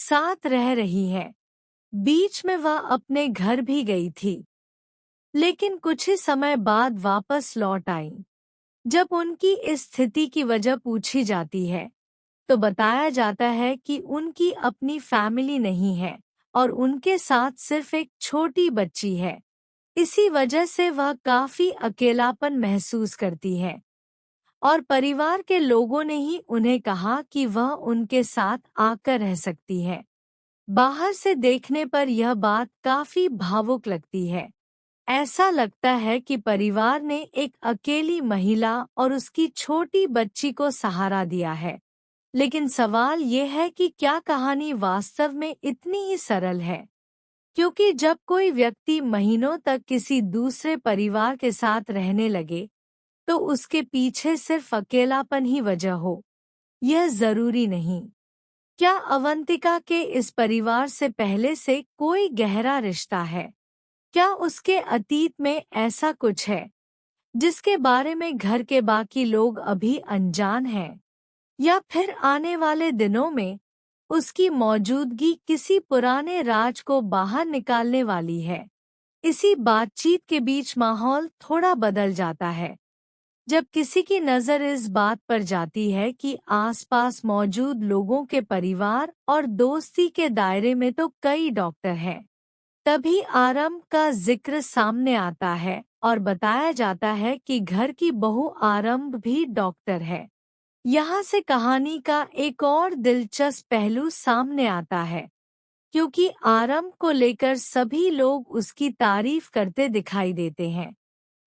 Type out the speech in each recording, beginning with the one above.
साथ रह रही है। बीच में वह अपने घर भी गई थी, लेकिन कुछ ही समय बाद वापस लौट आई। जब उनकी इस स्थिति की वजह पूछी जाती है, तो बताया जाता है कि उनकी अपनी फैमिली नहीं है और उनके साथ सिर्फ एक छोटी बच्ची है। इसी वजह से वह काफी अकेलापन महसूस करती है और परिवार के लोगों ने ही उन्हें कहा कि वह उनके साथ आकर रह सकती है। बाहर से देखने पर यह बात काफी भावुक लगती है। ऐसा लगता है कि परिवार ने एक अकेली महिला और उसकी छोटी बच्ची को सहारा दिया है। लेकिन सवाल ये है कि क्या कहानी वास्तव में इतनी ही सरल है? क्योंकि जब कोई व्यक्ति महीनों तक किसी दूसरे परिवार के साथ रहने लगे, तो उसके पीछे सिर्फ अकेलापन ही वजह हो, यह जरूरी नहीं। क्या अवंतिका के इस परिवार से पहले से कोई गहरा रिश्ता है? क्या उसके अतीत में ऐसा कुछ है जिसके बारे में घर के बाकी लोग अभी अनजान हैं? या फिर आने वाले दिनों में उसकी मौजूदगी किसी पुराने राज को बाहर निकालने वाली है? इसी बातचीत के बीच माहौल थोड़ा बदल जाता है जब किसी की नज़र इस बात पर जाती है कि आसपास मौजूद लोगों के परिवार और दोस्ती के दायरे में तो कई डॉक्टर हैं। तभी आरंभ का जिक्र सामने आता है और बताया जाता है कि घर की बहू आरंभ भी डॉक्टर है। यहाँ से कहानी का एक और दिलचस्प पहलू सामने आता है, क्योंकि आरंभ को लेकर सभी लोग उसकी तारीफ करते दिखाई देते हैं।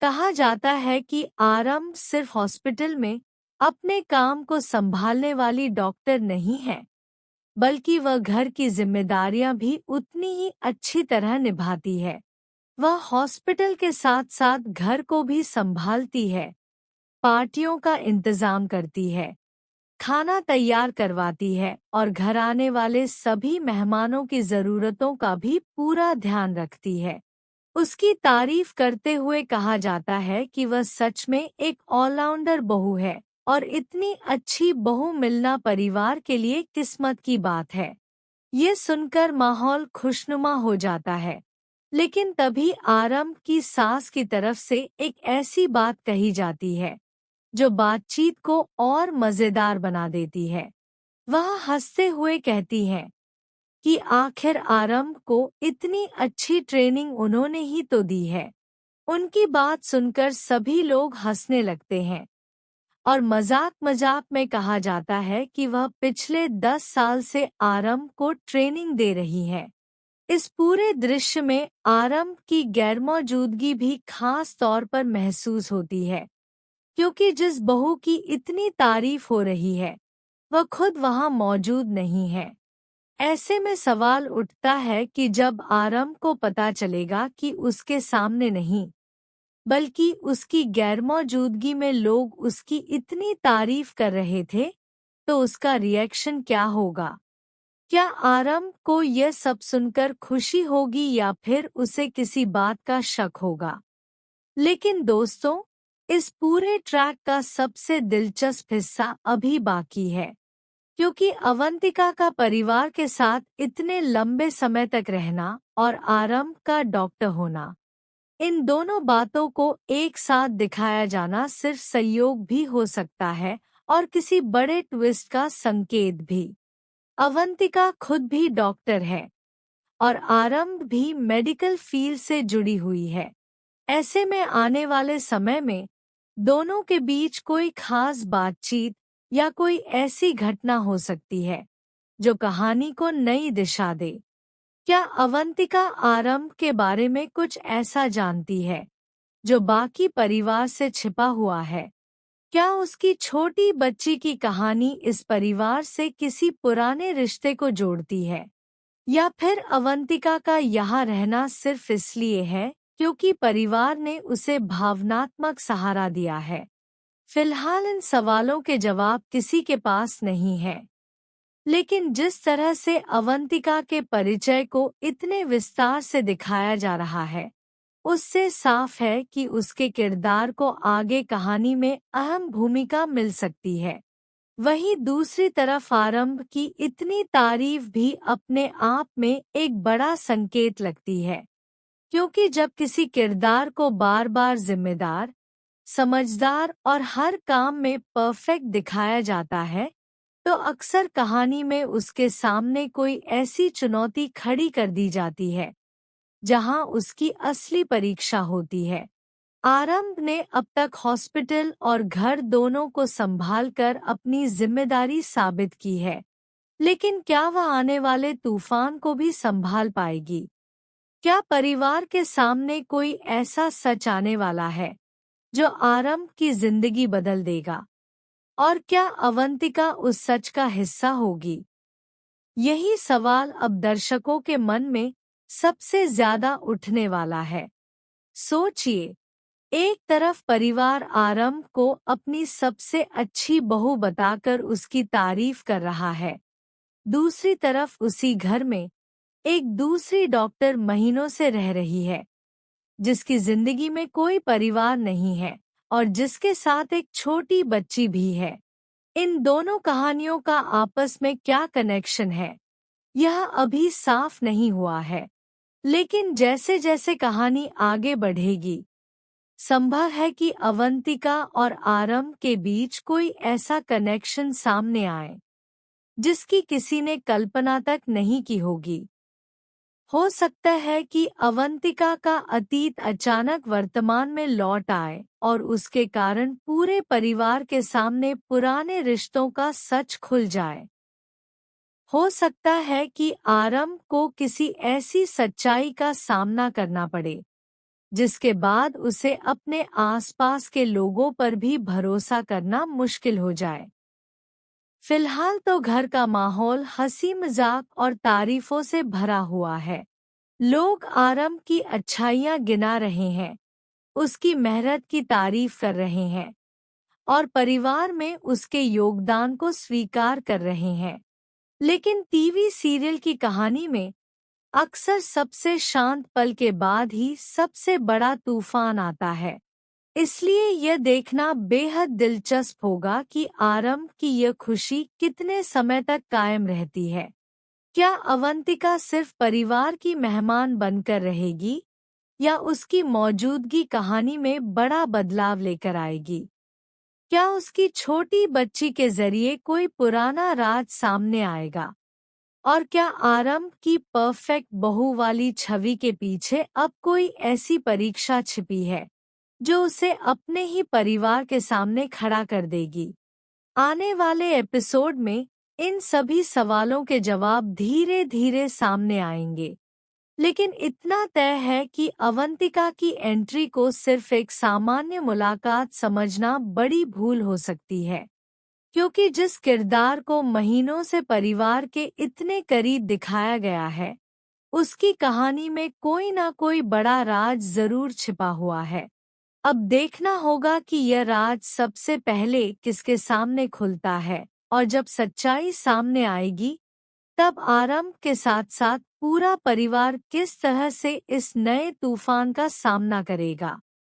कहा जाता है कि आरंभ सिर्फ हॉस्पिटल में अपने काम को संभालने वाली डॉक्टर नहीं है, बल्कि वह घर की जिम्मेदारियां भी उतनी ही अच्छी तरह निभाती है। वह हॉस्पिटल के साथ साथ घर को भी संभालती है, पार्टियों का इंतजाम करती है, खाना तैयार करवाती है और घर आने वाले सभी मेहमानों की ज़रूरतों का भी पूरा ध्यान रखती है। उसकी तारीफ करते हुए कहा जाता है कि वह सच में एक ऑलराउंडर बहू है और इतनी अच्छी बहू मिलना परिवार के लिए किस्मत की बात है। ये सुनकर माहौल खुशनुमा हो जाता है। लेकिन तभी आरंभ की सास की तरफ से एक ऐसी बात कही जाती है जो बातचीत को और मज़ेदार बना देती है। वह हंसते हुए कहती हैं कि आखिर आरंभ को इतनी अच्छी ट्रेनिंग उन्होंने ही तो दी है। उनकी बात सुनकर सभी लोग हंसने लगते हैं और मजाक मजाक में कहा जाता है कि वह पिछले 10 साल से आरंभ को ट्रेनिंग दे रही है। इस पूरे दृश्य में आरंभ की गैरमौजूदगी भी खास तौर पर महसूस होती है, क्योंकि जिस बहू की इतनी तारीफ हो रही है, वह खुद वहां मौजूद नहीं है। ऐसे में सवाल उठता है कि जब आरंभ को पता चलेगा कि उसके सामने नहीं, बल्कि उसकी गैरमौजूदगी में लोग उसकी इतनी तारीफ कर रहे थे, तो उसका रिएक्शन क्या होगा? क्या आरंभ को यह सब सुनकर खुशी होगी या फिर उसे किसी बात का शक होगा? लेकिन दोस्तों, इस पूरे ट्रैक का सबसे दिलचस्प हिस्सा अभी बाकी है, क्योंकि अवंतिका का परिवार के साथ इतने लंबे समय तक रहना और आरंभ का डॉक्टर होना, इन दोनों बातों को एक साथ दिखाया जाना सिर्फ संयोग भी हो सकता है और किसी बड़े ट्विस्ट का संकेत भी। अवंतिका खुद भी डॉक्टर है और आरंभ भी मेडिकल फील्ड से जुड़ी हुई है। ऐसे में आने वाले समय में दोनों के बीच कोई खास बातचीत या कोई ऐसी घटना हो सकती है जो कहानी को नई दिशा दे। क्या अवंतिका आरंभ के बारे में कुछ ऐसा जानती है जो बाकी परिवार से छिपा हुआ है? क्या उसकी छोटी बच्ची की कहानी इस परिवार से किसी पुराने रिश्ते को जोड़ती है? या फिर अवंतिका का यहाँ रहना सिर्फ इसलिए है क्योंकि परिवार ने उसे भावनात्मक सहारा दिया है? फिलहाल इन सवालों के जवाब किसी के पास नहीं है। लेकिन जिस तरह से अवंतिका के परिचय को इतने विस्तार से दिखाया जा रहा है, उससे साफ है कि उसके किरदार को आगे कहानी में अहम भूमिका मिल सकती है। वहीं दूसरी तरफ आरंभ की इतनी तारीफ भी अपने आप में एक बड़ा संकेत लगती है, क्योंकि जब किसी किरदार को बार बार जिम्मेदार, समझदार और हर काम में परफेक्ट दिखाया जाता है, तो अक्सर कहानी में उसके सामने कोई ऐसी चुनौती खड़ी कर दी जाती है जहां उसकी असली परीक्षा होती है। आरंभ ने अब तक हॉस्पिटल और घर दोनों को संभालकर अपनी जिम्मेदारी साबित की है, लेकिन क्या वह आने वाले तूफान को भी संभाल पाएगी? क्या परिवार के सामने कोई ऐसा सच आने वाला है जो आरंभ की जिंदगी बदल देगा? और क्या अवंतिका उस सच का हिस्सा होगी? यही सवाल अब दर्शकों के मन में सबसे ज्यादा उठने वाला है। सोचिए, एक तरफ परिवार आरंभ को अपनी सबसे अच्छी बहू बताकर उसकी तारीफ कर रहा है, दूसरी तरफ उसी घर में एक दूसरी डॉक्टर महीनों से रह रही है, जिसकी जिंदगी में कोई परिवार नहीं है और जिसके साथ एक छोटी बच्ची भी है। इन दोनों कहानियों का आपस में क्या कनेक्शन है, यह अभी साफ नहीं हुआ है, लेकिन जैसे जैसे कहानी आगे बढ़ेगी, संभव है कि अवंतिका और आरंभ के बीच कोई ऐसा कनेक्शन सामने आए जिसकी किसी ने कल्पना तक नहीं की होगी। हो सकता है कि अवंतिका का अतीत अचानक वर्तमान में लौट आए और उसके कारण पूरे परिवार के सामने पुराने रिश्तों का सच खुल जाए। हो सकता है कि आरंभ को किसी ऐसी सच्चाई का सामना करना पड़े जिसके बाद उसे अपने आसपास के लोगों पर भी भरोसा करना मुश्किल हो जाए। फिलहाल तो घर का माहौल हंसी मजाक और तारीफों से भरा हुआ है। लोग आरंभ की अच्छाइयाँ गिना रहे हैं, उसकी मेहनत की तारीफ कर रहे हैं और परिवार में उसके योगदान को स्वीकार कर रहे हैं। लेकिन टीवी सीरियल की कहानी में अक्सर सबसे शांत पल के बाद ही सबसे बड़ा तूफान आता है। इसलिए यह देखना बेहद दिलचस्प होगा कि आरंभ की यह खुशी कितने समय तक कायम रहती है। क्या अवंतिका सिर्फ परिवार की मेहमान बनकर रहेगी या उसकी मौजूदगी कहानी में बड़ा बदलाव लेकर आएगी? क्या उसकी छोटी बच्ची के जरिए कोई पुराना राज सामने आएगा? और क्या आरंभ की परफेक्ट बहू वाली छवि के पीछे अब कोई ऐसी परीक्षा छिपी है जो उसे अपने ही परिवार के सामने खड़ा कर देगी? आने वाले एपिसोड में इन सभी सवालों के जवाब धीरे धीरे सामने आएंगे, लेकिन इतना तय है कि अवंतिका की एंट्री को सिर्फ एक सामान्य मुलाकात समझना बड़ी भूल हो सकती है, क्योंकि जिस किरदार को महीनों से परिवार के इतने करीब दिखाया गया है, उसकी कहानी में कोई ना कोई बड़ा राज जरूर छिपा हुआ है। अब देखना होगा कि यह राज सबसे पहले किसके सामने खुलता है, और जब सच्चाई सामने आएगी, तब आरंभ के साथ साथ पूरा परिवार किस तरह से इस नए तूफान का सामना करेगा।